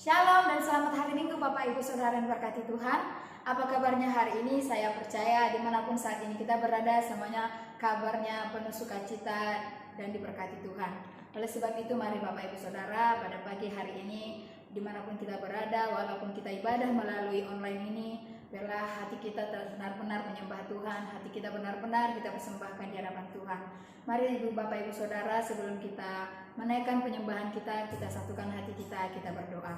Shalom dan selamat hari Minggu Bapak Ibu Saudara yang berkati Tuhan. Apa kabarnya hari ini? Saya percaya dimanapun saat ini kita berada semuanya kabarnya penuh sukacita dan diberkati Tuhan. Oleh sebab itu mari Bapak Ibu Saudara pada pagi hari ini dimanapun kita berada, walaupun kita ibadah melalui online ini, biarlah hati kita benar-benar menyembah Tuhan, hati kita benar-benar kita persembahkan di hadapan Tuhan. Mari Ibu Bapak Ibu Saudara, sebelum kita menaikkan penyembahan kita satukan hati kita berdoa.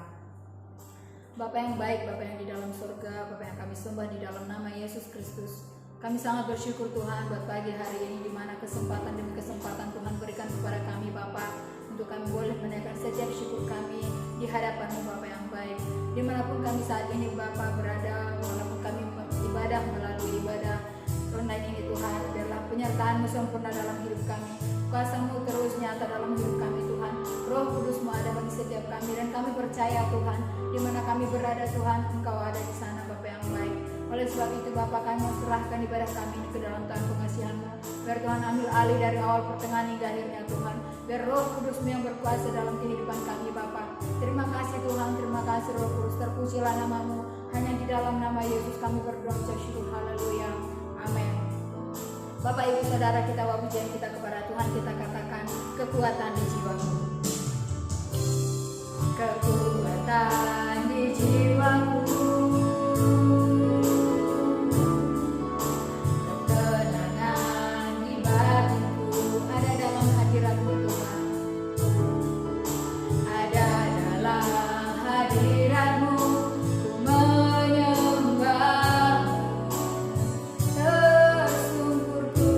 Bapa yang baik, Bapa yang di dalam surga, Bapa yang kami sembah di dalam nama Yesus Kristus. Kami sangat bersyukur Tuhan buat pagi hari ini di mana kesempatan demi kesempatan Tuhan berikan kepada kami Bapa, untuk kami boleh menaikkan setiap syukur kami di hadapan-Mu Bapa yang baik. Dimanapun kami saat ini Bapa berada, walaupun kami ibadah melalui ibadah online ini Tuhan, biarlah penyertaan-Mu sempurna dalam hidup kami, kuasa-Mu terus nyata dalam hidup kami Tuhan. Roh Kudus-Mu ada bagi setiap kami dan kami percaya Tuhan, di mana kami berada Tuhan, Engkau ada di sana Bapa yang baik. Oleh sebab itu Bapa, kami serahkan ibadah kami ini ke dalam Tuhan pengasihan-Mu. Biar Tuhan ambil alih dari awal pertengahan hingga akhirnya Tuhan. Biar Roh Kudus-Mu yang berkuasa dalam kehidupan kami Bapa. Terima kasih Tuhan, terima kasih Roh Kudus, terpujilah nama-Mu. Hanya di dalam nama Yesus kami berdoa ucap syukur, haleluya, amin. Bapak Ibu Saudara, kita pujian kita kepada Tuhan, kita katakan kekuatan di jiwaku. Kekuatan di jiwaku, ketenangan di batinku, ada dalam hadirat-Mu Tuhan. Ada dalam hadirat-Mu, ku menyembah-Mu, tersungkurku.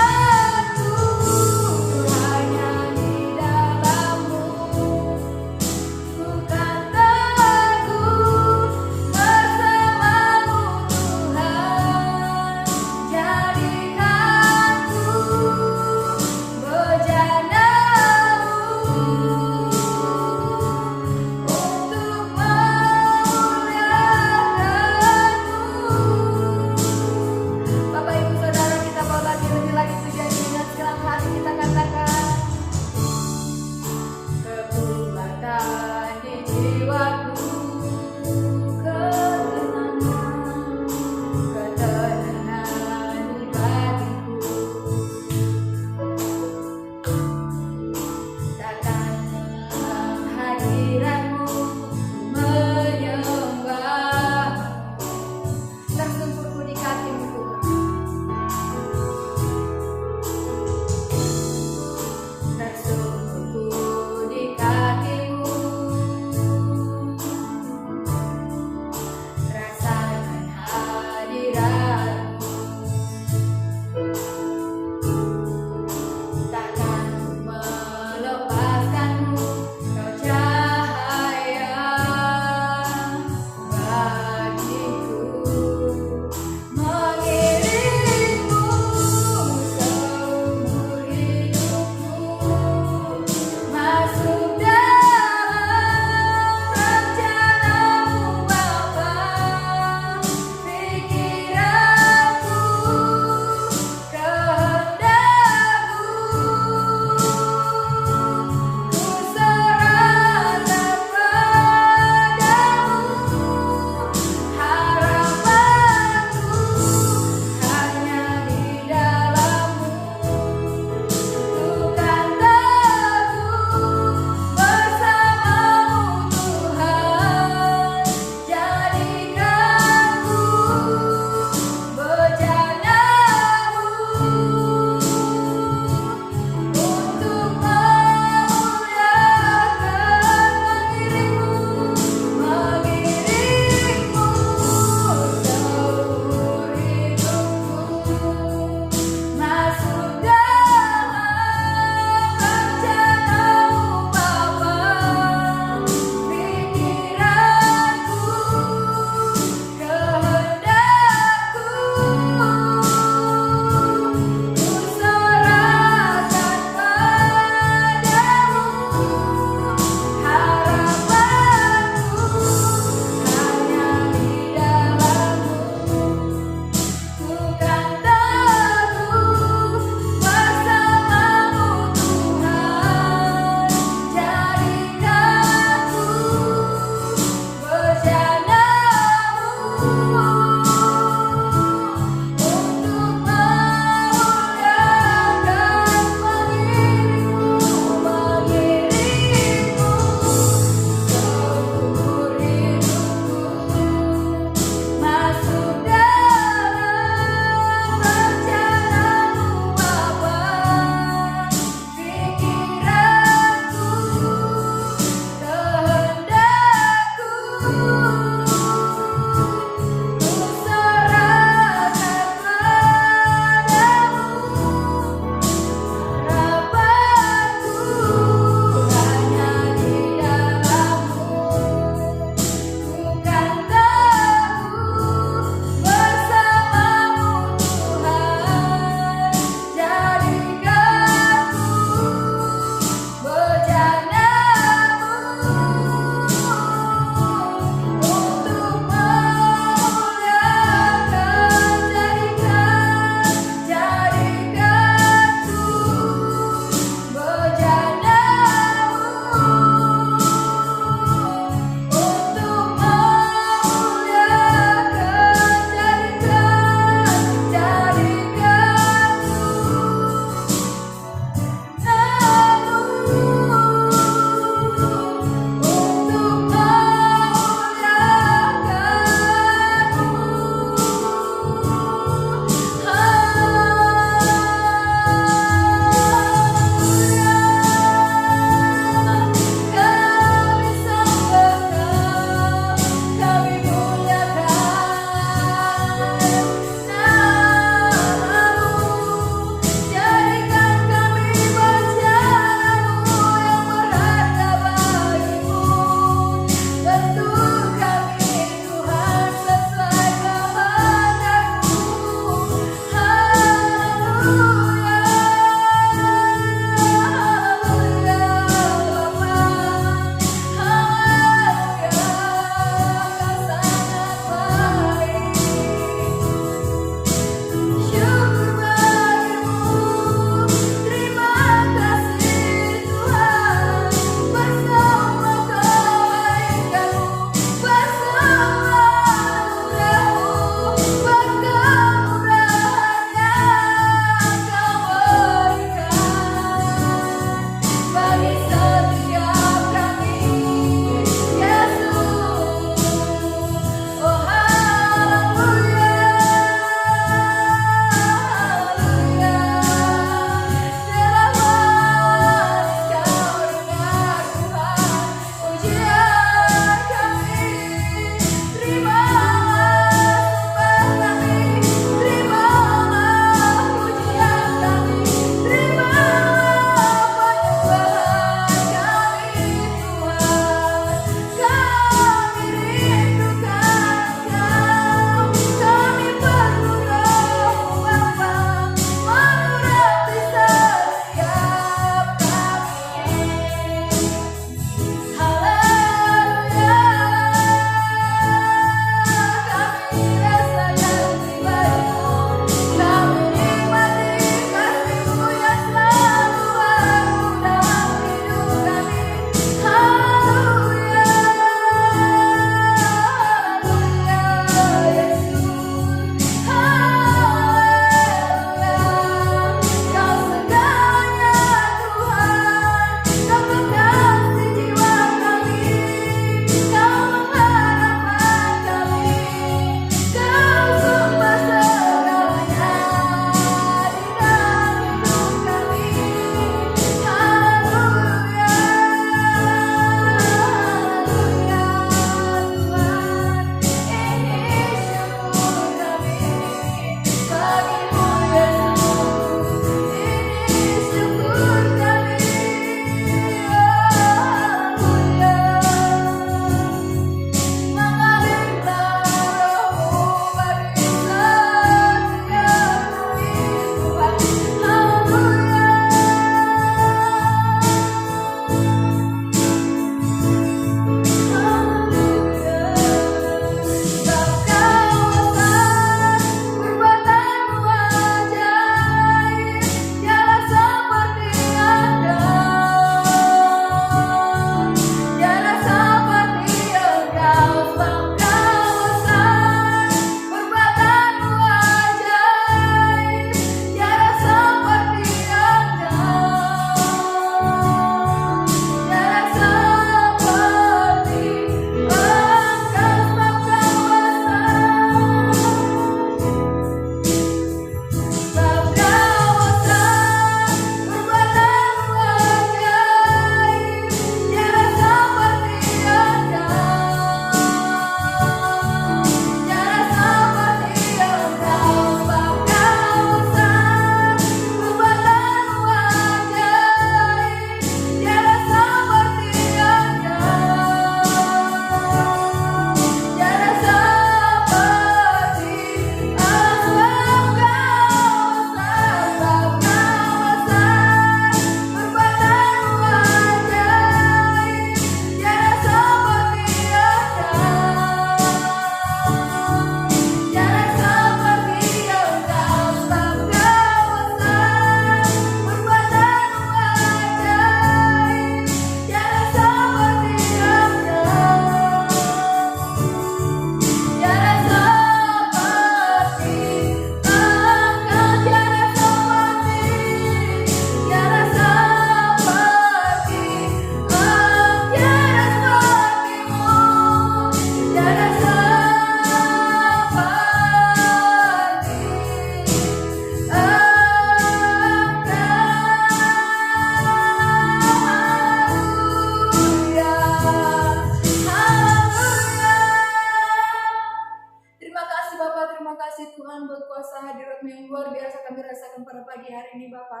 Tuhan berkuasa, hadirat-Mu yang luar biasa kami rasakan pada pagi hari ini Bapa.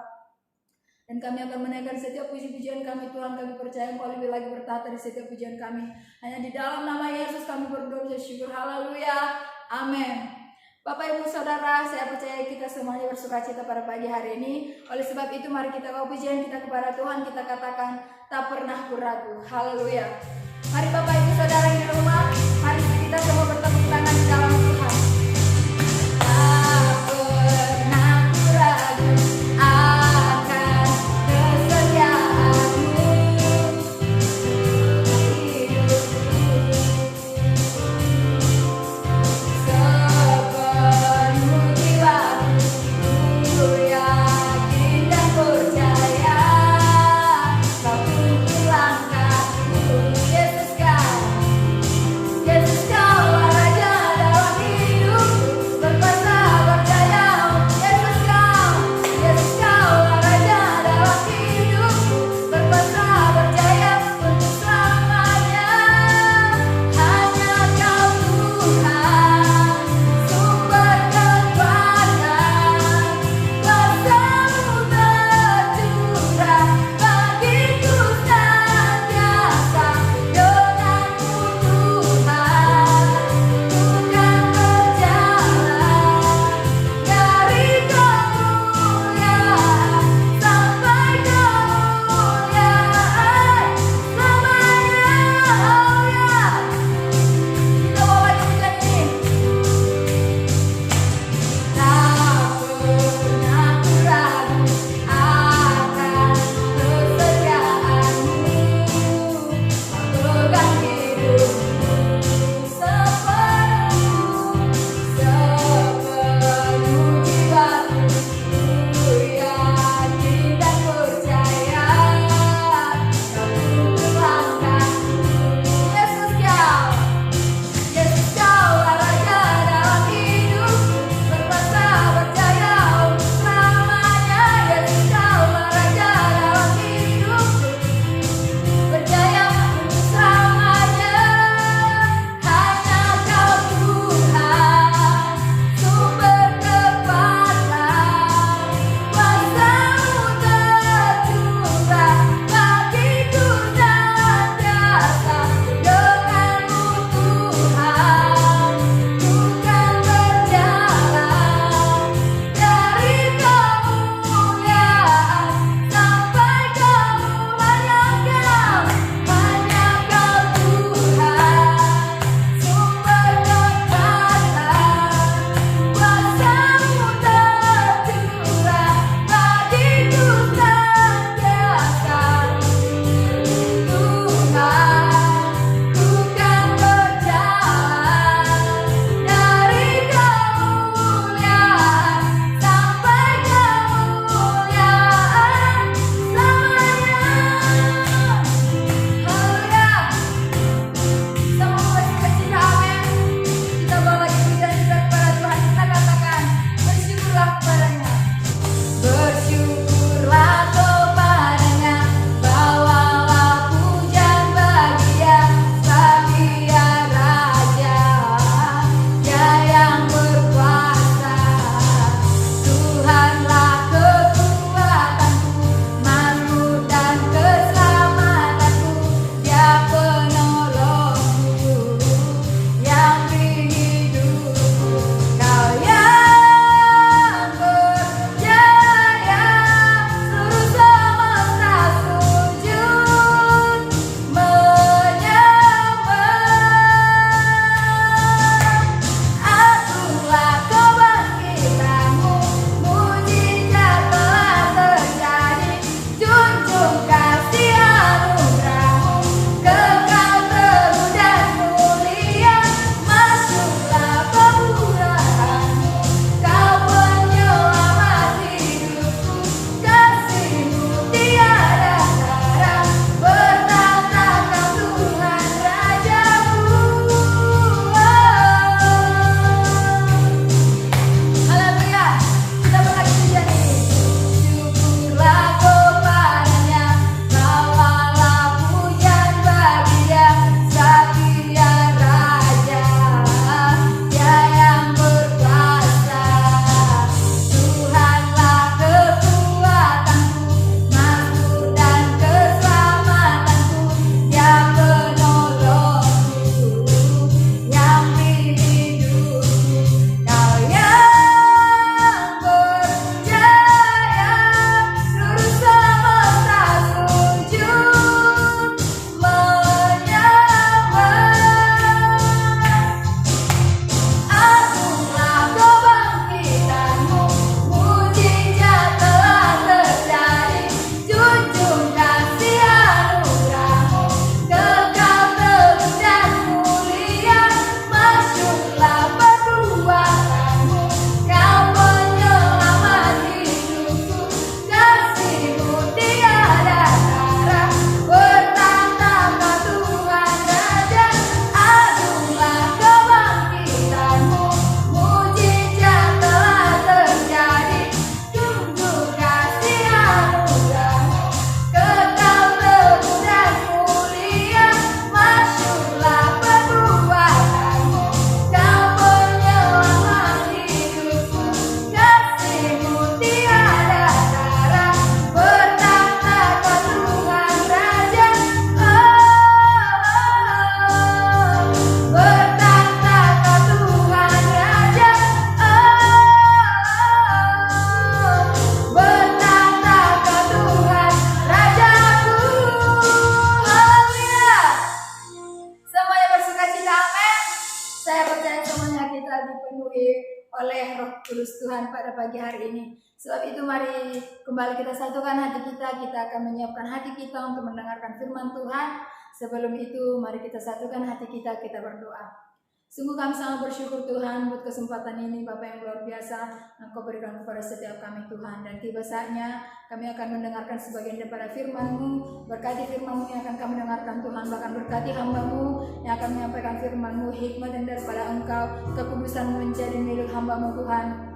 Dan kami akan menaikkan setiap puji-pujian kami Tuhan. Kami percaya Engkau lebih lagi bertata di setiap pujian kami. Hanya di dalam nama Yesus kami berdoa dan syukur. Haleluya. Amin. Bapak Ibu Saudara, saya percaya kita semuanya bersukacita pada pagi hari ini. Oleh sebab itu mari kita bawa pujian kita kepada Tuhan. Kita katakan tak pernah ragu. Haleluya. Mari Bapak Ibu Saudara yang di rumah, mari kita semua bertepuk tangan di dalam Tuhan. Tak pernah ragu akan kesetiaan-Mu sepenuh jiwaku, yakin dan percaya Kau tuntun langkahku, Yesus kan dipenuhi oleh Roh Kudus Tuhan pada pagi hari ini. Sebab itu mari kembali kita satukan hati kita akan menyiapkan hati kita untuk mendengarkan firman Tuhan. Sebelum itu mari kita satukan hati kita berdoa. Sungguh kami sangat bersyukur Tuhan buat kesempatan ini Bapa yang luar biasa Engkau berikan kepada setiap kami Tuhan. Dan tiba saatnya kami akan mendengarkan sebagian daripada firman-Mu. Berkati firman-Mu yang akan kami dengarkan Tuhan. Bahkan berkati hamba-Mu yang akan menyampaikan firman-Mu. Hikmat yang daripada Engkau, kekudusan menjadi milik hamba-Mu Tuhan.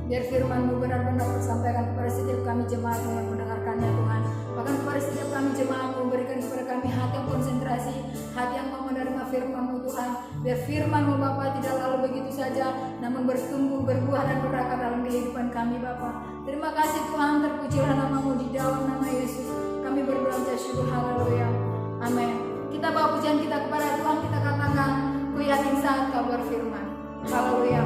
Biar firman-Mu benar-benar tersampaikan kepada setiap kami jemaat-Mu yang mendengarkannya Tuhan. Bahkan kepada setiap kami jemaat-Mu, berikan kepada kami hati yang konsentrasi, hati yang mau menerima firman-Mu Tuhan. Biar firman-Mu Bapa tidak lalu begitu saja, namun bertumbuh, berbuah dan berakar dalam kehidupan kami Bapa. Terima kasih Tuhan, terpujilah nama-Mu di dalam nama Yesus. Kami berdoa dan syukur, haleluya. Amin. Kita bawa pujian kita kepada Tuhan, kita katakan, ku yakin saat Kau berfirman. Haleluya.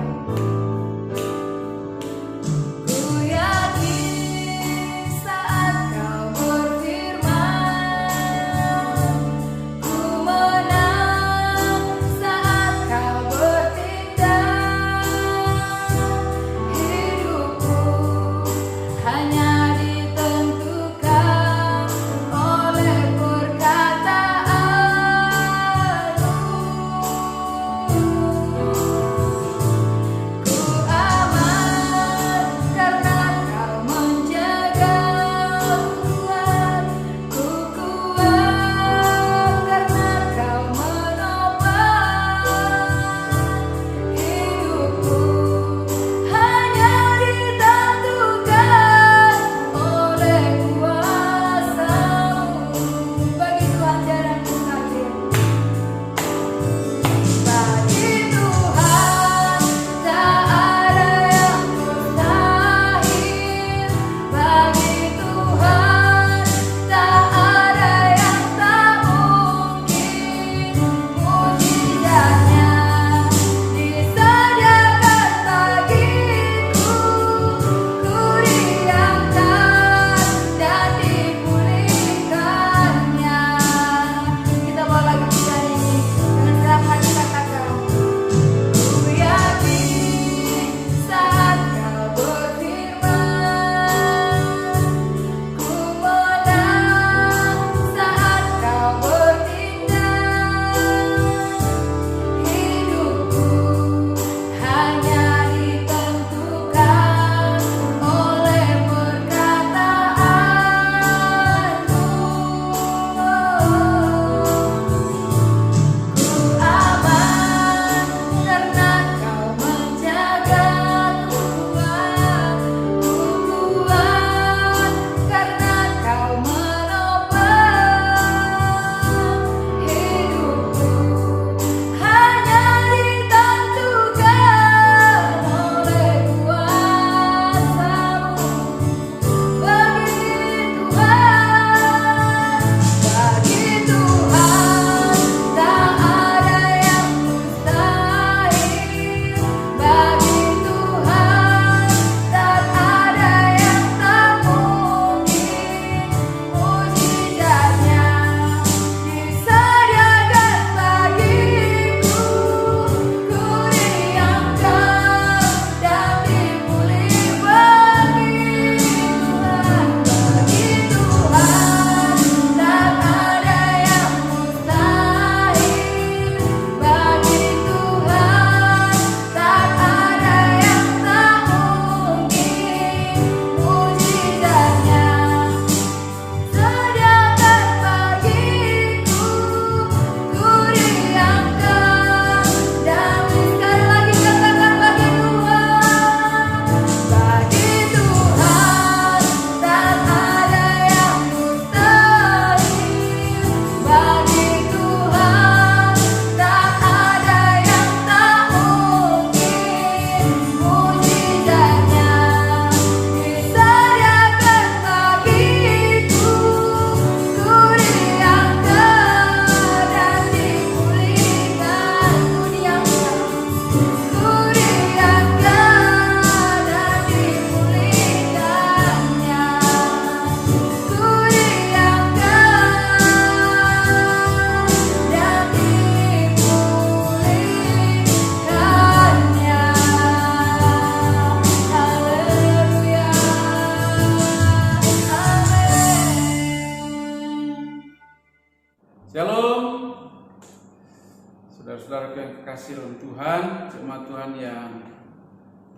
kasih oleh Tuhan, jemaat Tuhan yang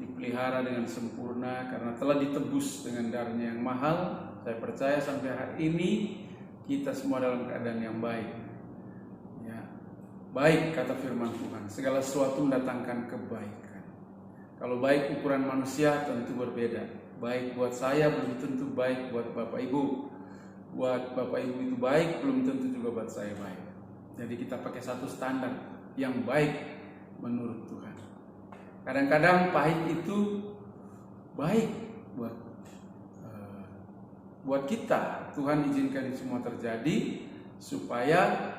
dipelihara dengan sempurna karena telah ditebus dengan darahnya yang mahal. Saya percaya sampai hari ini kita semua dalam keadaan yang baik. Ya, baik kata firman Tuhan, segala sesuatu mendatangkan kebaikan. Kalau baik ukuran manusia tentu berbeda. Baik buat saya belum tentu baik buat Bapak Ibu. Buat Bapak Ibu itu baik belum tentu juga buat saya baik. Jadi kita pakai satu standar yang baik menurut Tuhan. Kadang-kadang pahit itu baik buat kita. Tuhan izinkan ini semua terjadi supaya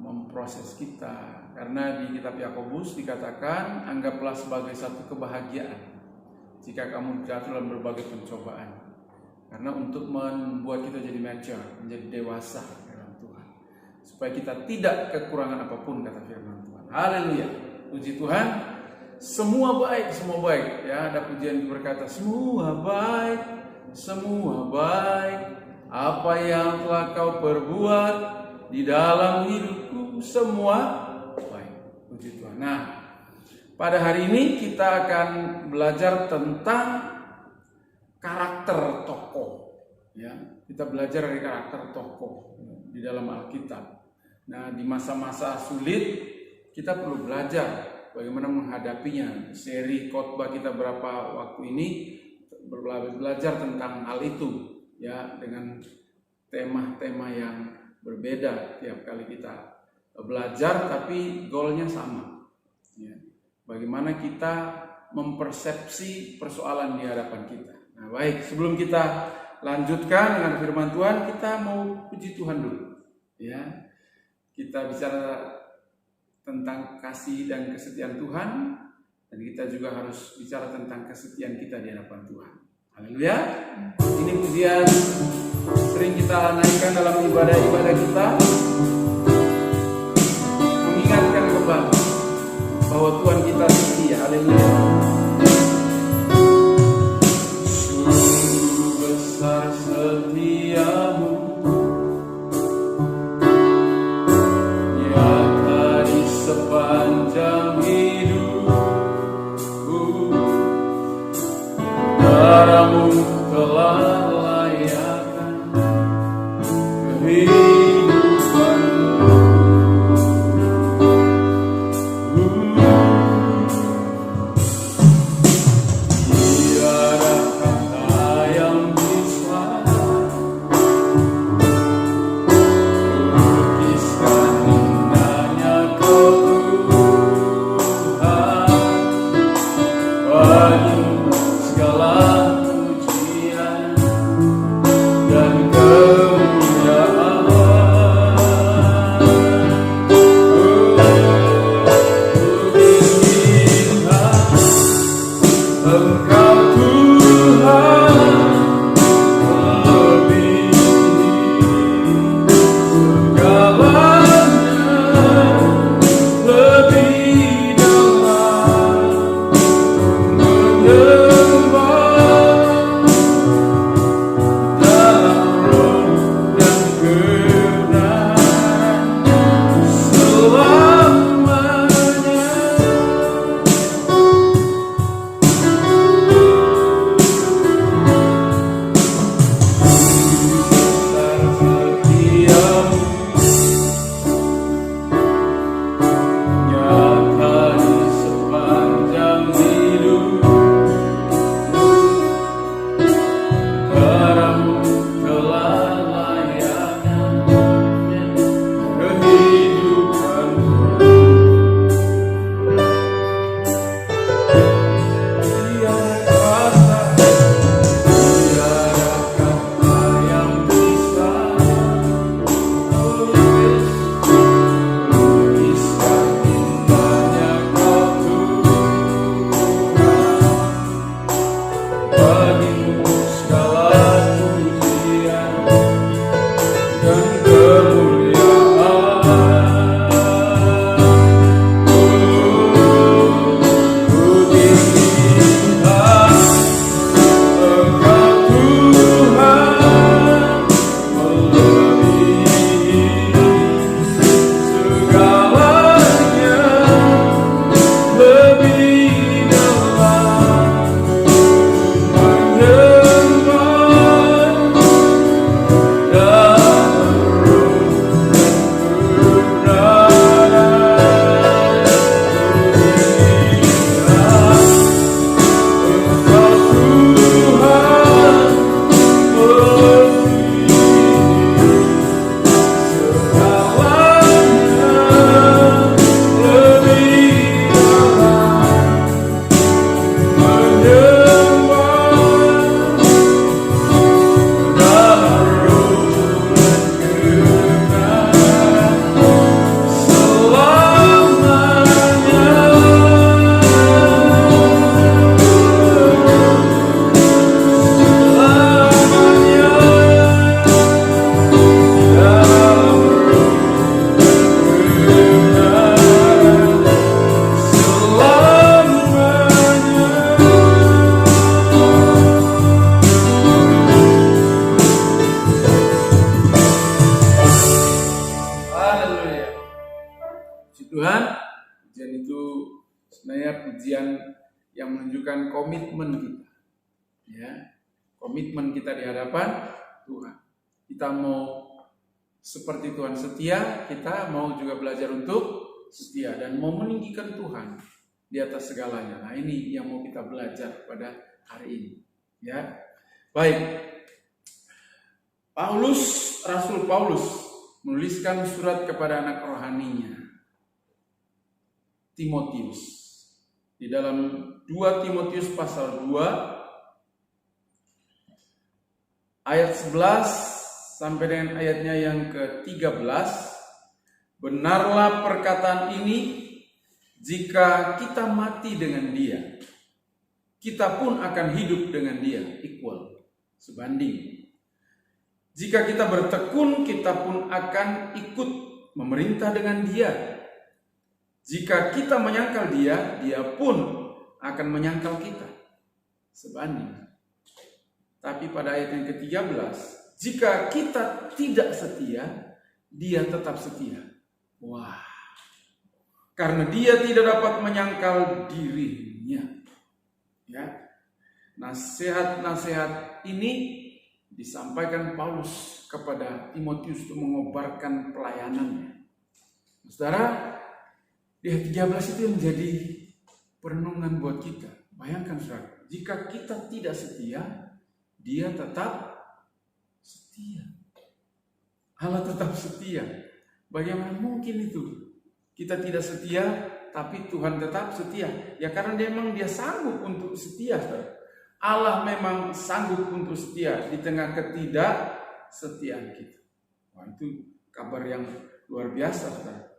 memproses kita. Karena di kitab Yakobus dikatakan, anggaplah sebagai satu kebahagiaan jika kamu jatuh dalam berbagai pencobaan. Karena untuk membuat kita jadi mature, menjadi dewasa dalam Tuhan, supaya kita tidak kekurangan apapun, kata firman Tuhan. Haleluya, puji Tuhan. Semua baik, semua baik. Ya, ada pujian berkata semua baik, semua baik. Apa yang telah kau perbuat di dalam hidupku semua baik. Puji Tuhan. Nah, pada hari ini kita akan belajar tentang karakter tokoh. Ya, kita belajar dari karakter tokoh di dalam Alkitab. Nah, di masa-masa sulit kita perlu belajar bagaimana menghadapinya. Seri khotbah kita berapa waktu ini belajar tentang hal itu, ya, dengan tema-tema yang berbeda tiap kali kita belajar, tapi goalnya sama. Ya, bagaimana kita mempersepsi persoalan di hadapan kita. Nah, baik, sebelum kita lanjutkan dengan firman Tuhan, kita mau puji Tuhan dulu. Ya, kita bicara tentang kasih dan kesetiaan Tuhan, dan kita juga harus bicara tentang kesetiaan kita di hadapan Tuhan. Haleluya. Ini pujian sering kita naikkan dalam ibadah-ibadah kita, mengingatkan kembali bahwa Tuhan kita setia. Haleluya. Sungguh besar setiamu, sepanjang hidupku, darahmu telah layakkan kehidupanmu. sebenarnya pujian yang menunjukkan komitmen kita, ya, komitmen kita di hadapan Tuhan. Kita mau seperti Tuhan setia, kita mau juga belajar untuk setia dan mau meninggikan Tuhan di atas segalanya. Nah, ini yang mau kita belajar pada hari ini, ya. Baik. Rasul Paulus menuliskan surat kepada anak rohaninya, Timotius. Di dalam 2 Timotius pasal 2 ayat 11 sampai dengan ayatnya yang ke-13, benarlah perkataan ini, jika kita mati dengan dia, kita pun akan hidup dengan dia, equal, sebanding. Jika kita bertekun, kita pun akan ikut memerintah dengan dia. Jika kita menyangkal dia, dia pun akan menyangkal kita, sebanding. Tapi pada ayat yang ke-13, jika kita tidak setia, dia tetap setia. Wah, karena dia tidak dapat menyangkal dirinya. Ya, nasihat-nasihat ini disampaikan Paulus kepada Timotius untuk mengobarkan pelayanannya. Saudara, di ayat 13 itu yang menjadi perenungan buat kita. Bayangkan saudara, jika kita tidak setia, dia tetap setia. Allah tetap setia. Bagaimana mungkin itu? Kita tidak setia, tapi Tuhan tetap setia. Ya karena dia sanggup untuk setia, saudara. Allah memang sanggup untuk setia di tengah ketidaksetiaan kita. Wah, itu kabar yang luar biasa, saudara.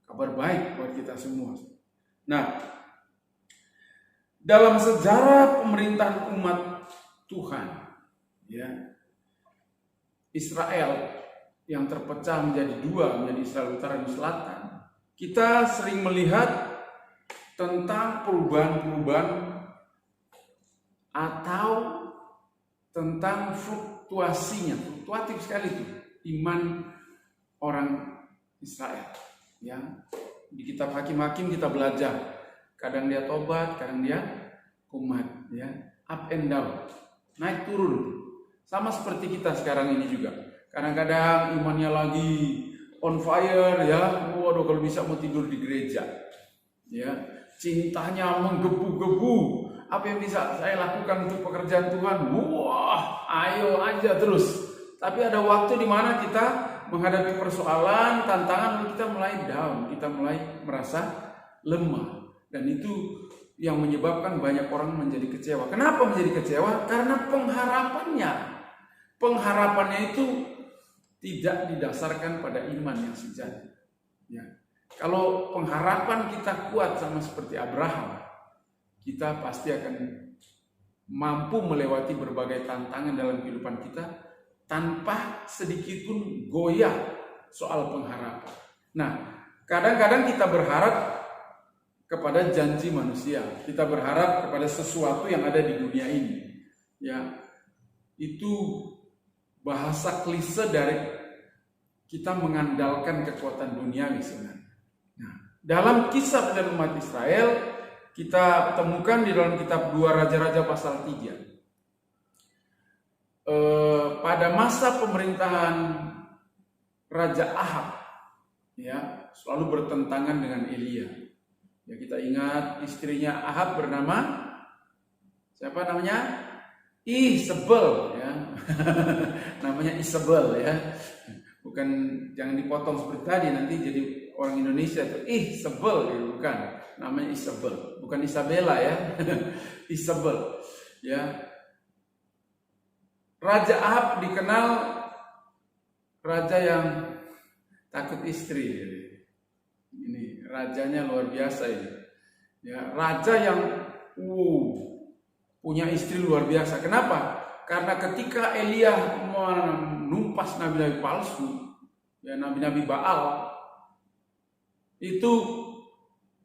Kabar baik buat kita semua. Nah, dalam sejarah pemerintahan umat Tuhan, ya, Israel yang terpecah menjadi dua, menjadi Israel Utara dan Selatan, kita sering melihat tentang perubahan-perubahan atau tentang fluktuatif sekali itu iman orang Israel. Ya, di kitab Hakim-Hakim kita belajar, kadang dia tobat, kadang dia kumat, ya, up and down, naik turun, sama seperti kita sekarang ini juga. Kadang-kadang imannya lagi on fire, ya, waduh kalau bisa mau tidur di gereja, ya, cintanya menggebu-gebu, apa yang bisa saya lakukan untuk pekerjaan Tuhan, wah, ayo aja terus. Tapi ada waktu di mana kita menghadapi persoalan, tantangan, kita mulai down, kita mulai merasa lemah. Dan itu yang menyebabkan banyak orang menjadi kecewa. Kenapa menjadi kecewa? Karena pengharapannya itu tidak didasarkan pada iman yang sejati. Ya. Kalau pengharapan kita kuat sama seperti Abraham, kita pasti akan mampu melewati berbagai tantangan dalam kehidupan kita tanpa sedikit pun goyah soal pengharapan. Nah, kadang-kadang kita berharap kepada janji manusia, kita berharap kepada sesuatu yang ada di dunia ini. Ya, itu bahasa klise dari kita mengandalkan kekuatan duniawi sebenarnya. Nah, dalam kisah perjalanan umat Israel, kita temukan di dalam kitab 2 Raja-Raja pasal 3. Pada masa pemerintahan Raja Ahab, ya, selalu bertentangan dengan Elia. Ya, kita ingat istrinya Ahab bernama siapa namanya? Isabel, ya. Namanya Isabel, ya. Bukan, jangan dipotong seperti tadi nanti jadi orang Indonesia itu Isabel, ya, bukan. Namanya Isabel, bukan Isabella, ya. Isabel, ya. Raja Ahab dikenal raja yang takut istri. Ini rajanya luar biasa ini. Ya, raja yang punya istri luar biasa. Kenapa? Karena ketika Elia menumpas nabi-nabi palsu, ya, nabi-nabi Baal, itu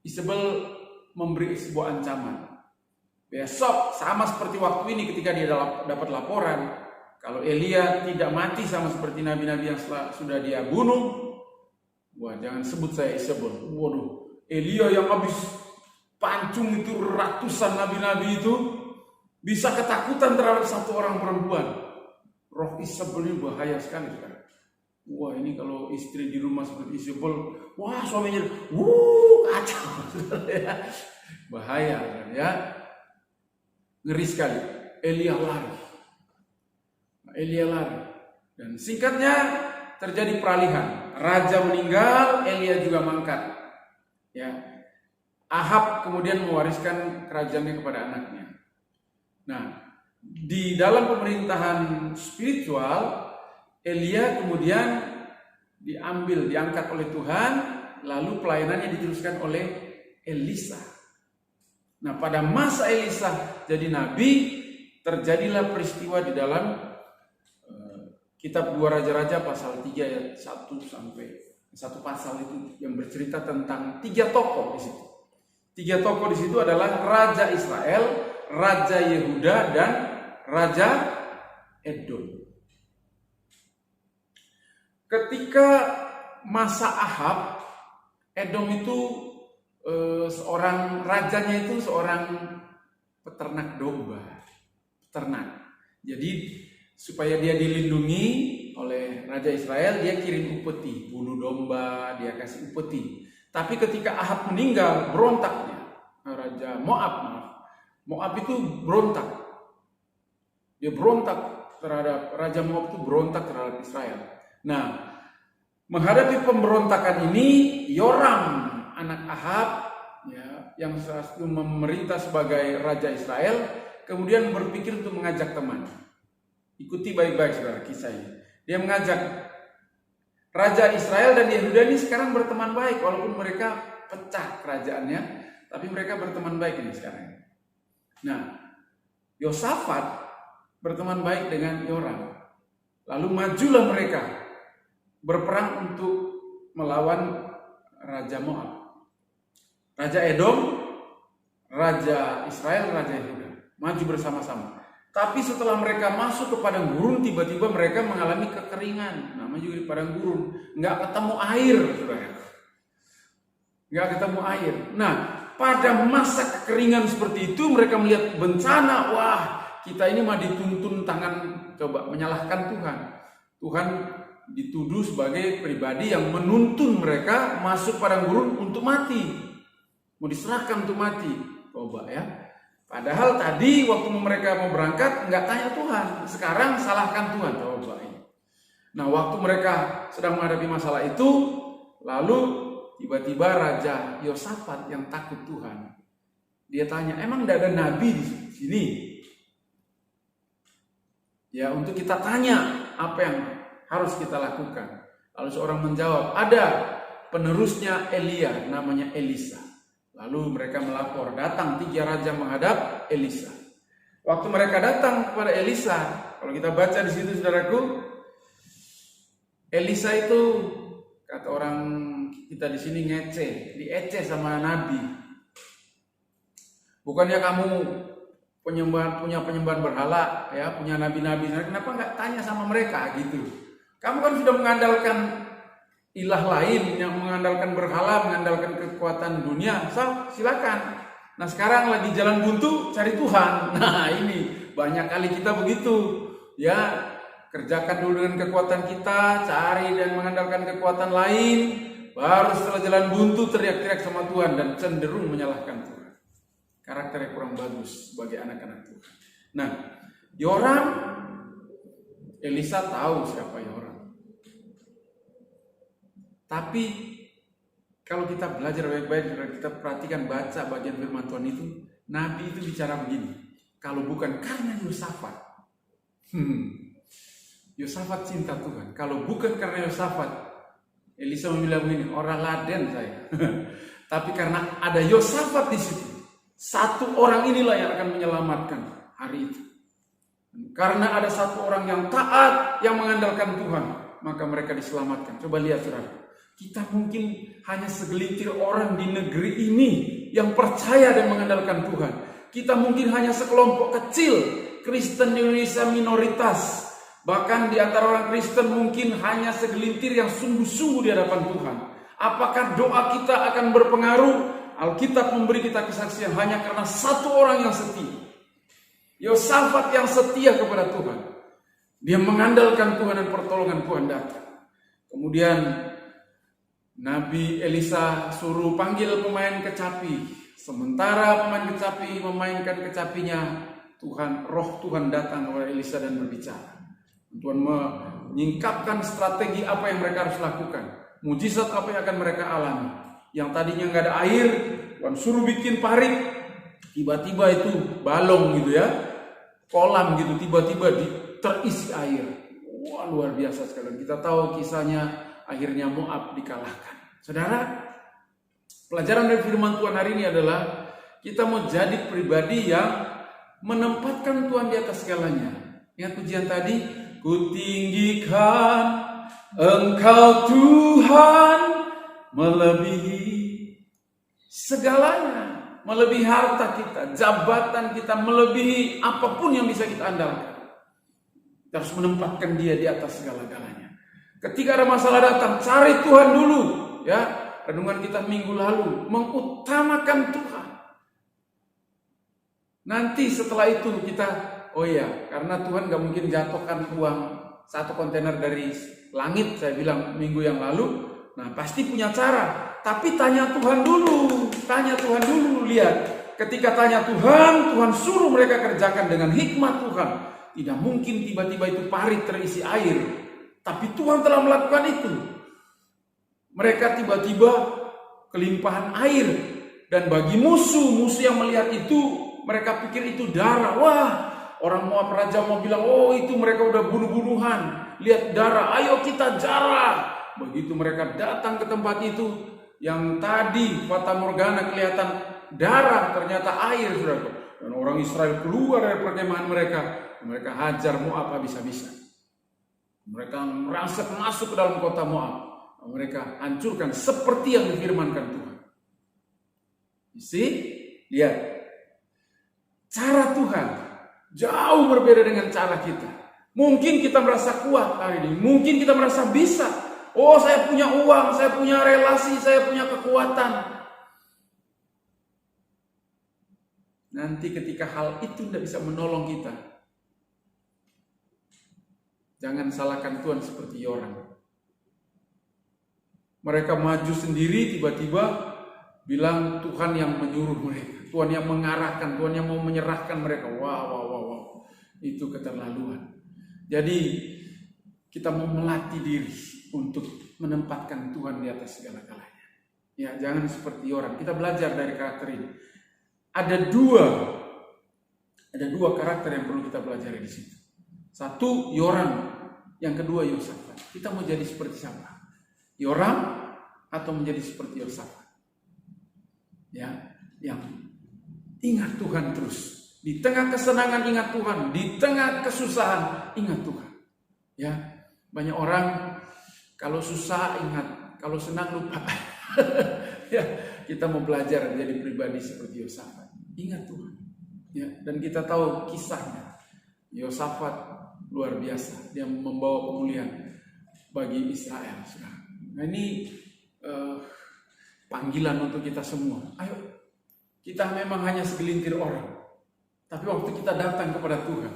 Isabel memberi sebuah ancaman. Besok sama seperti waktu ini ketika dia dapat laporan, kalau Elia tidak mati sama seperti nabi-nabi yang sudah dia bunuh, wah, jangan sebut saya Isabel. Waduh, Elia yang habis pancung itu ratusan nabi-nabi itu bisa ketakutan terhadap satu orang perempuan. Roh Isabel ini bahaya sekali sekarang. Wah, ini kalau istri di rumah seperti Isabel, wah suaminya, kacau. Bahaya kan ya. Ngeri sekali. Elia lari. Dan singkatnya terjadi peralihan. Raja meninggal, Elia juga mangkat. Ya. Ahab kemudian mewariskan kerajaannya kepada anaknya. Nah, di dalam pemerintahan spiritual, Elia kemudian diangkat oleh Tuhan, lalu pelayanannya diteruskan oleh Elisa. Nah, pada masa Elisa jadi nabi, terjadilah peristiwa di dalam kitab 2 Raja-Raja pasal 3 ayat 1 sampai 1 pasal itu yang bercerita tentang 3 tokoh di situ. 3 tokoh di situ adalah Raja Israel, Raja Yehuda, dan Raja Edom. Ketika masa Ahab, Edom itu rajanya itu seorang peternak domba, Jadi supaya dia dilindungi oleh Raja Israel, dia kirim upeti, bunuh domba, dia kasih upeti. Tapi ketika Ahab meninggal, berontaknya Raja Moab itu berontak. Dia berontak terhadap Raja Moab itu berontak terhadap Israel. Nah, menghadapi pemberontakan ini, Yoram anak Ahab ya, yang saat itu memerintah sebagai Raja Israel, kemudian berpikir untuk mengajak teman. Ikuti baik-baik saudara kisah ini. Dia mengajak Raja Israel dan Yehuda ini sekarang berteman baik, walaupun mereka pecah kerajaannya, tapi mereka berteman baik ini sekarang. Nah, Yosafat berteman baik dengan Yoram. Lalu majulah mereka berperang untuk melawan Raja Moab, Raja Edom, Raja Israel, Raja Yehuda. Maju bersama-sama. Tapi setelah mereka masuk ke padang gurun, tiba-tiba mereka mengalami kekeringan. Namanya juga di padang gurun, nggak ketemu air, saudara. Nggak ketemu air. Nah, pada masa kekeringan seperti itu, mereka melihat bencana. Wah, kita ini mah dituntun tangan, coba menyalahkan Tuhan. Tuhan dituduh sebagai pribadi yang menuntun mereka masuk padang gurun untuk mati. Mau diserahkan untuk mati. Coba ya. Padahal tadi waktu mereka mau berangkat nggak tanya Tuhan, sekarang salahkan Tuhan. Coba ini. Nah, waktu mereka sedang menghadapi masalah itu, lalu tiba-tiba Raja Yosafat yang takut Tuhan, dia tanya, emang tidak ada nabi di sini? Ya, untuk kita tanya apa yang harus kita lakukan. Lalu seorang menjawab, ada penerusnya Elia, namanya Elisa. Lalu mereka melapor, datang 3 raja menghadap Elisa. Waktu mereka datang kepada Elisa, kalau kita baca di situ saudaraku, Elisa itu kata orang kita di sini diece sama nabi. Bukannya kamu punya penyembahan berhala, ya, punya nabi-nabi, kenapa nggak tanya sama mereka gitu? Kamu kan sudah mengandalkan ilah lain, yang mengandalkan berhala, mengandalkan kekuatan dunia, silakan. Nah, sekarang lagi jalan buntu, cari Tuhan. Nah, ini banyak kali kita begitu, ya, kerjakan dulu dengan kekuatan kita, cari dan mengandalkan kekuatan lain, baru setelah jalan buntu teriak-teriak sama Tuhan dan cenderung menyalahkan Tuhan. Karakter yang kurang bagus bagi anak-anak Tuhan. Nah, Yoram, Elisa tahu siapa Yoram. Tapi kalau kita belajar baik-baik, kita perhatikan baca bagian firman Tuhan itu, Nabi itu bicara begini, kalau bukan karena Yosafat, Yosafat cinta Tuhan. Kalau bukan karena Yosafat, Elisa bilang begini, orang laden saya. Tapi karena ada Yosafat di situ, satu orang inilah yang akan menyelamatkan hari itu. Karena ada satu orang yang taat, yang mengandalkan Tuhan, maka mereka diselamatkan. Coba lihat saudara. Kita mungkin hanya segelintir orang di negeri ini yang percaya dan mengandalkan Tuhan. Kita mungkin hanya sekelompok kecil, Kristen di Indonesia minoritas. Bahkan di antara orang Kristen mungkin hanya segelintir yang sungguh-sungguh di hadapan Tuhan. Apakah doa kita akan berpengaruh Alkitab memberi kita kesaksian hanya karena satu orang yang setia. Yosafat yang setia kepada Tuhan. Dia mengandalkan Tuhan dan pertolongan Tuhan datang. Kemudian Nabi Elisa suruh panggil pemain kecapi. Sementara pemain kecapi memainkan kecapinya, roh Tuhan datang kepada Elisa dan berbicara. Tuhan menyingkapkan strategi apa yang mereka harus lakukan. Mujizat apa yang akan mereka alami. Yang tadinya nggak ada air, Tuhan suruh bikin parit, tiba-tiba itu balong gitu ya, kolam gitu, tiba-tiba terisi air. Wah, luar biasa sekali. Kita tahu kisahnya, akhirnya Moab dikalahkan. Saudara, pelajaran dari firman Tuhan hari ini adalah kita mau jadi pribadi yang menempatkan Tuhan di atas segalanya. Ingat pujian tadi, kutinggikan Engkau Tuhan melebihi segalanya, melebihi harta kita, jabatan kita, melebihi apapun yang bisa kita andalkan. Kita harus menempatkan Dia di atas segala-galanya. Ketika ada masalah datang, cari Tuhan dulu, ya. Renungan kita minggu lalu mengutamakan Tuhan. Nanti setelah itu kita, karena Tuhan gak mungkin jatuhkan uang 1 kontainer dari langit, saya bilang minggu yang lalu. Nah, pasti punya cara. Tapi tanya Tuhan dulu. Lihat. Ketika tanya Tuhan, Tuhan suruh mereka kerjakan dengan hikmat Tuhan. Tidak mungkin tiba-tiba itu parit terisi air. Tapi Tuhan telah melakukan itu. Mereka tiba-tiba kelimpahan air. Dan bagi musuh yang melihat itu, mereka pikir itu darah. Wah, orang Moab, raja mau bilang, itu mereka udah bunuh-bunuhan. Lihat darah, ayo kita jarah. Begitu mereka datang ke tempat itu, yang tadi fata morgana kelihatan darah, ternyata air, saudara. Dan orang Israel keluar dari perkemahan mereka hajar Moab habis-habisan. Mereka merangsek masuk ke dalam kota Moab. Mereka hancurkan seperti yang difirmankan Tuhan. Lihat, cara Tuhan jauh berbeda dengan cara kita. Mungkin kita merasa kuat hari ini, mungkin kita merasa bisa. Saya punya uang, saya punya relasi, saya punya kekuatan. Nanti ketika hal itu tidak bisa menolong kita, jangan salahkan Tuhan seperti orang. Mereka maju sendiri, tiba-tiba bilang Tuhan yang menyuruh mereka, Tuhan yang mengarahkan, Tuhan yang mau menyerahkan mereka. Wow. Itu keterlaluan. Jadi kita mau melatih diri untuk menempatkan Tuhan di atas segala-galanya. Ya, jangan seperti orang. Kita belajar dari karakter ini. Ada dua karakter yang perlu kita pelajari di situ. Satu, Yoram. Yang kedua, Yosafat. Kita mau jadi seperti siapa? Yoram atau menjadi seperti Yosafat? Ya, yang ingat Tuhan terus. Di tengah kesenangan ingat Tuhan, di tengah kesusahan ingat Tuhan. Ya, banyak orang kalau susah ingat, kalau senang lupa. Ya, kita mau belajar menjadi pribadi seperti Yosafat. Ingat Tuhan. Ya, dan kita tahu kisahnya. Yosafat luar biasa, dia membawa pemulihan bagi Israel. Nah, ini panggilan untuk kita semua. Ayo, kita memang hanya segelintir orang. Tapi waktu kita datang kepada Tuhan,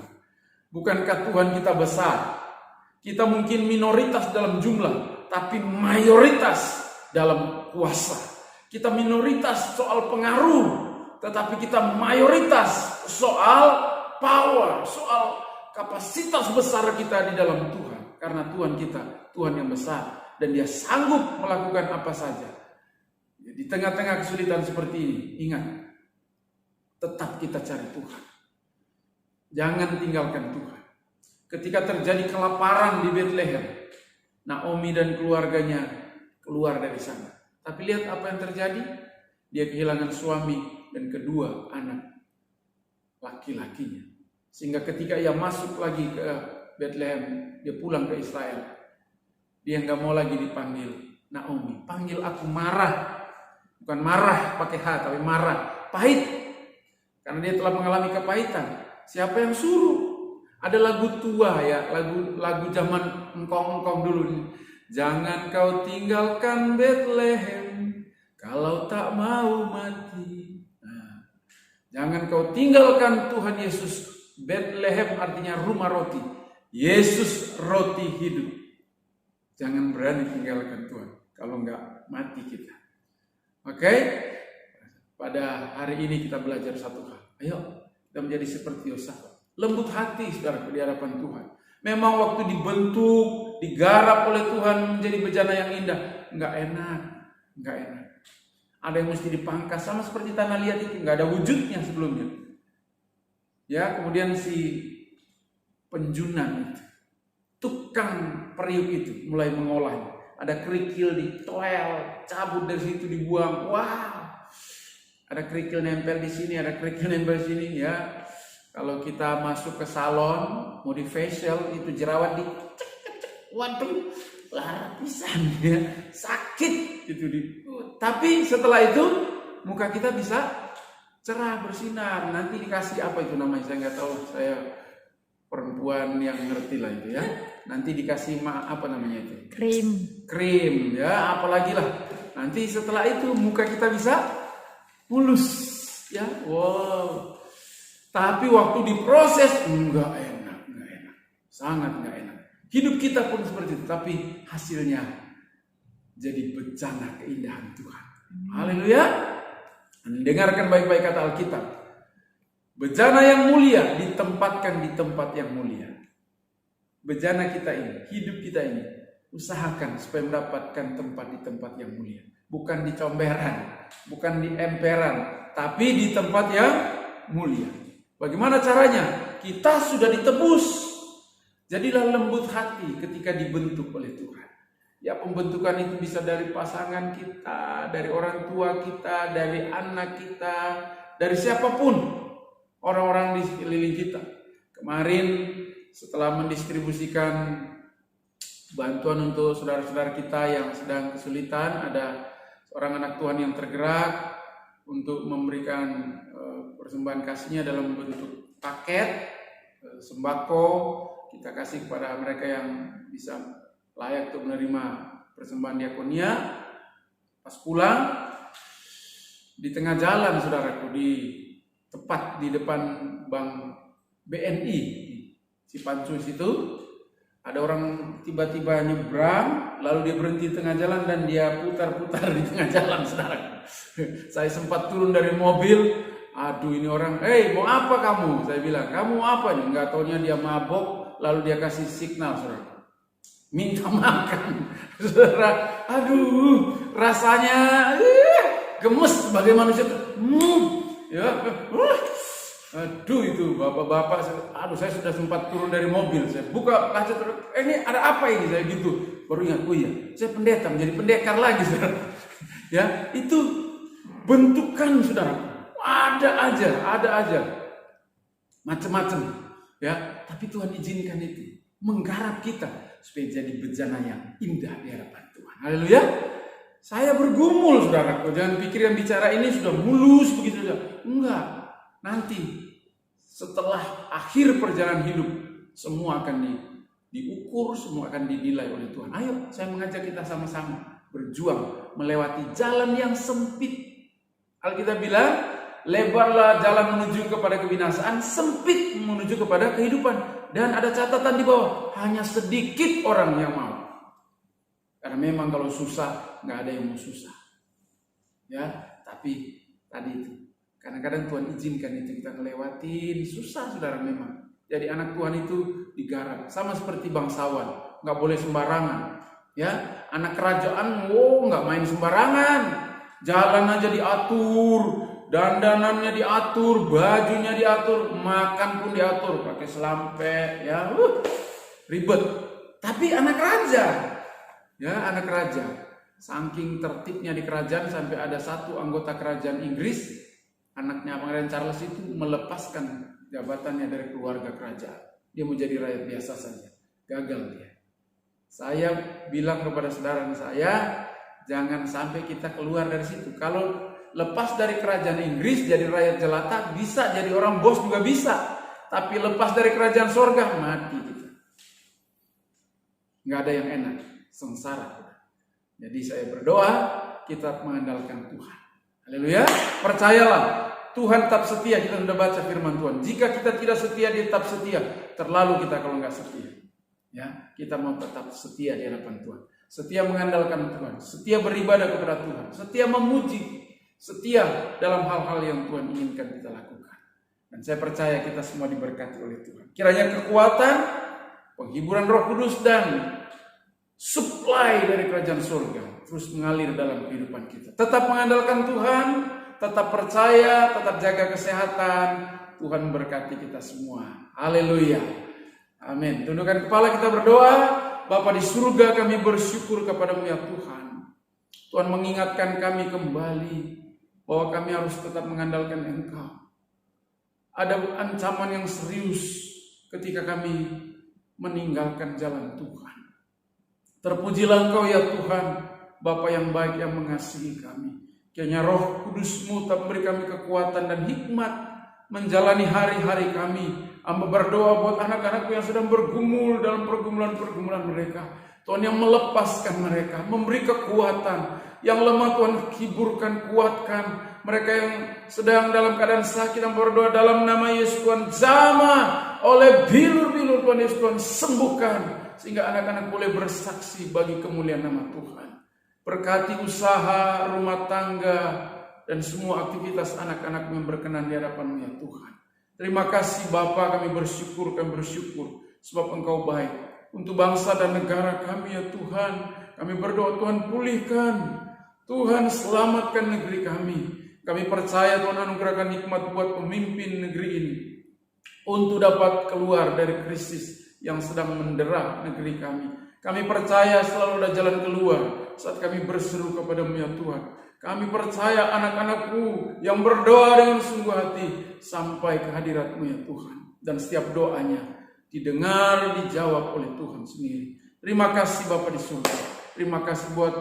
bukankah Tuhan kita besar? Kita mungkin minoritas dalam jumlah, tapi mayoritas dalam kuasa. Kita minoritas soal pengaruh, tetapi kita mayoritas soal power, soal kapasitas besar kita di dalam Tuhan. Karena Tuhan kita, Tuhan yang besar, dan Dia sanggup melakukan apa saja. Di tengah-tengah kesulitan seperti ini, ingat, tetap kita cari Tuhan. Jangan tinggalkan Tuhan. Ketika terjadi kelaparan di Bethlehem, Naomi dan keluarganya keluar dari sana. Tapi lihat apa yang terjadi. Dia kehilangan suami dan kedua anak laki-lakinya. Sehingga ketika ia masuk lagi ke Bethlehem, dia pulang ke Israel, dia nggak mau lagi dipanggil Naomi. Panggil aku Marah. Bukan marah pakai H, tapi marah. Pahit. Karena dia telah mengalami kepahitan. Siapa yang suruh? Ada lagu tua ya, lagu zaman engkong-engkong dulu. Jangan kau tinggalkan Bethlehem, kalau tak mau mati. Nah, jangan kau tinggalkan Tuhan Yesus. Bethlehem artinya rumah roti. Yesus roti hidup. Jangan berani tinggalkan Tuhan kalau enggak mati kita. Oke? Pada hari ini kita belajar satu hal. Ayo, kita menjadi seperti Yosafat. Lembut hati, saudara, di hadapan Tuhan. Memang waktu dibentuk, digarap oleh Tuhan menjadi bejana yang indah, enggak enak. Ada yang mesti dipangkas, sama seperti tanah liat itu, enggak ada wujudnya sebelumnya. Ya, kemudian si penjunan itu, tukang periuk itu mulai mengolahnya. Ada kerikil ditoel, cabut dari situ dibuang. Wow. Ada kerikil nempel di sini, ada kerikil nempel di sini ya. Kalau kita masuk ke salon, mau di facial, itu jerawat di waduh, lara pisan ya. Sakit itu tapi setelah itu muka kita bisa cerah, bersinar. Nanti dikasih apa itu namanya? Saya nggak tahu. Saya perempuan yang ngerti lah itu ya. Nanti dikasih apa namanya itu? Krim ya, apalagi lah. Nanti setelah itu muka kita bisa mulus ya. Wow. Tapi waktu diproses enggak enak. Sangat enggak enak. Hidup kita pun seperti itu, tapi hasilnya jadi bencana keindahan Tuhan. Haleluya. Dengarkan baik-baik kata Alkitab. Bejana yang mulia ditempatkan di tempat yang mulia. Bejana kita ini, hidup kita ini, usahakan supaya mendapatkan tempat di tempat yang mulia. Bukan di comberan, bukan di emperan, tapi di tempat yang mulia. Bagaimana caranya? Kita sudah ditebus. Jadilah lembut hati ketika dibentuk oleh Tuhan. Ya, pembentukan itu bisa dari pasangan kita, dari orang tua kita, dari anak kita, dari siapapun orang-orang di sekeliling kita. Kemarin setelah mendistribusikan bantuan untuk saudara-saudara kita yang sedang kesulitan, ada seorang anak Tuhan yang tergerak untuk memberikan persembahan kasihnya dalam bentuk paket sembako. Kita kasih kepada mereka yang bisa layak untuk menerima persembahan diakonia. Pas pulang di tengah jalan, saudaraku, tepat di depan Bank BNI Cipancus itu, ada orang tiba-tiba nyebrang, lalu dia berhenti di tengah jalan dan dia putar-putar di tengah jalan, saudara. Saya sempat turun dari mobil, aduh ini orang, mau apa kamu? Saya bilang, kamu apa nih? Nggak taunya dia mabok, lalu dia kasih signal, saudara. Minta makan, saudara. Aduh, rasanya gemes sebagai manusia. Ya, aduh itu bapak-bapak, aduh saya sudah sempat turun dari mobil, saya buka kaca, ini ada apa ini, saya gitu, baru ingat, oh iya, saya pendeta, menjadi pendekar lagi, saudara. Ya, itu bentukan, saudara, ada aja, macam-macam, ya, tapi Tuhan izinkan itu, menggarap kita, supaya jadi bejana yang indah di hadapan Tuhan. Haleluya. Saya bergumul, saudara, jangan pikir yang bicara ini sudah mulus begitu saja. Enggak. Nanti setelah akhir perjalanan hidup, semua akan diukur, semua akan dinilai oleh Tuhan. Ayo, saya mengajak kita sama-sama berjuang melewati jalan yang sempit. Alkitab bilang, lebarlah jalan menuju kepada kebinasaan, sempit menuju kepada kehidupan. Dan ada catatan di bawah, hanya sedikit orang yang mau. Karena memang kalau susah, nggak ada yang mau susah. Ya, tapi tadi itu, kadang-kadang Tuhan izinkan itu kita ngelewatin, susah, saudara, memang. Jadi anak Tuhan itu digarap, sama seperti bangsawan, nggak boleh sembarangan. Ya, anak kerajaan, nggak main sembarangan. Jalan aja diatur, dandanannya diatur, bajunya diatur, makan pun diatur, pakai selampe, ya, ribet. Tapi anak raja, ya, anak raja, saking tertibnya di kerajaan sampai ada satu anggota kerajaan Inggris, anaknya Pangeran Charles itu melepaskan jabatannya dari keluarga kerajaan. Dia mau jadi rakyat biasa saja, gagal dia. Saya bilang kepada saudara saya, jangan sampai kita keluar dari situ. Kalau lepas dari kerajaan Inggris jadi rakyat jelata, bisa jadi orang bos juga bisa. Tapi lepas dari kerajaan sorga, mati kita. Nggak ada yang enak, sengsara. Jadi saya berdoa kita mengandalkan Tuhan. Haleluya. Percayalah, Tuhan tetap setia. Kita sudah baca firman Tuhan. Jika kita tidak setia, Dia tetap setia. Terlalu kita kalau nggak setia. Ya, kita mau tetap setia di hadapan Tuhan. Setia mengandalkan Tuhan. Setia beribadah kepada Tuhan. Setia memuji. Setia dalam hal-hal yang Tuhan inginkan kita lakukan. Dan saya percaya kita semua diberkati oleh Tuhan. Kiranya kekuatan, penghiburan Roh Kudus dan supply dari kerajaan surga terus mengalir dalam kehidupan kita. Tetap mengandalkan Tuhan, tetap percaya, tetap jaga kesehatan. Tuhan memberkati kita semua. Haleluya. Amin. Tundukkan kepala, kita berdoa. Bapa di surga, kami bersyukur kepada-Mu ya Tuhan. Tuhan mengingatkan kami kembali bahwa kami harus tetap mengandalkan Engkau. Ada ancaman yang serius ketika kami meninggalkan jalan Tuhan. Terpujilah Engkau ya Tuhan, Bapa yang baik yang mengasihi kami. Kiranya Roh Kudus-Mu tetap beri kami kekuatan dan hikmat menjalani hari-hari kami. Hamba berdoa buat anak-anakku yang sedang bergumul dalam pergumulan-pergumulan mereka. Tuhan yang melepaskan mereka, memberi kekuatan. Yang lemah Tuhan hiburkan, kuatkan. Mereka yang sedang dalam keadaan sakit, yang berdoa dalam nama Yesus Tuhan, jamah oleh bilur-bilur Tuhan Yesus Tuhan, sembuhkan. Sehingga anak-anak boleh bersaksi bagi kemuliaan nama Tuhan. Berkati usaha, rumah tangga, dan semua aktivitas anak-anak yang berkenan di hadapan-Mu ya Tuhan. Terima kasih Bapa, kami bersyukur sebab Engkau baik. Untuk bangsa dan negara kami ya Tuhan, kami berdoa Tuhan pulihkan, Tuhan selamatkan negeri kami. Kami percaya Tuhan anugerahkan hikmat buat pemimpin negeri ini untuk dapat keluar dari krisis yang sedang mendera negeri kami. Kami percaya selalu ada jalan keluar saat kami berseru kepada-Mu ya Tuhan. Kami percaya anak-anak-Mu yang berdoa dengan sungguh hati sampai ke hadirat-Mu ya Tuhan. Dan setiap doanya didengar, dijawab oleh Tuhan sendiri. Terima kasih Bapa di surga. Terima kasih buat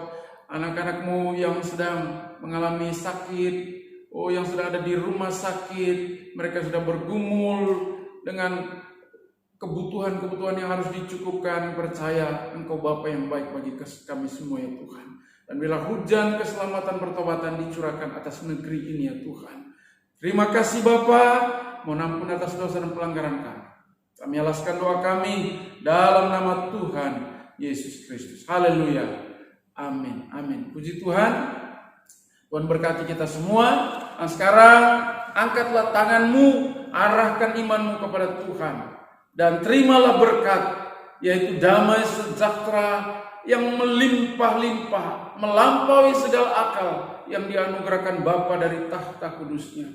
anak-anak-Mu yang sedang mengalami sakit, yang sedang ada di rumah sakit. Mereka sedang bergumul dengan kebutuhan-kebutuhan yang harus dicukupkan. Percaya Engkau Bapa yang baik bagi kami semua ya Tuhan. Dan bila hujan keselamatan pertobatan dicurahkan atas negeri ini ya Tuhan. Terima kasih Bapa, mohon ampun atas dosa dan pelanggaran kami. Kami alaskan doa kami dalam nama Tuhan Yesus Kristus. Haleluya. Amin. Amin. Puji Tuhan. Tuhan berkati kita semua. Nah sekarang angkatlah tanganmu, arahkan imanmu kepada Tuhan. Dan terimalah berkat, yaitu damai sejahtera yang melimpah-limpah, melampaui segala akal yang dianugerahkan Bapa dari tahta kudusnya.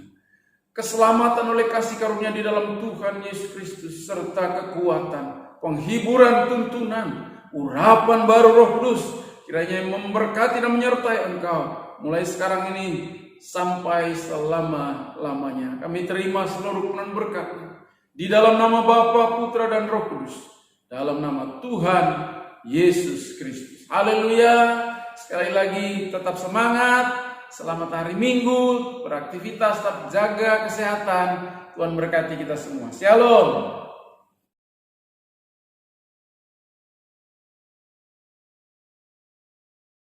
Keselamatan oleh kasih karunia di dalam Tuhan Yesus Kristus, serta kekuatan, penghiburan tuntunan, urapan baru Roh Kudus, kiranya memberkati dan menyertai engkau, mulai sekarang ini sampai selama-lamanya. Kami terima seluruh penuh berkat di dalam nama Bapa, Putra, dan Roh Kudus, dalam nama Tuhan Yesus Kristus. Haleluya. Sekali lagi tetap semangat. Selamat hari Minggu. Beraktivitas, tetap jaga kesehatan. Tuhan berkati kita semua. Shalom.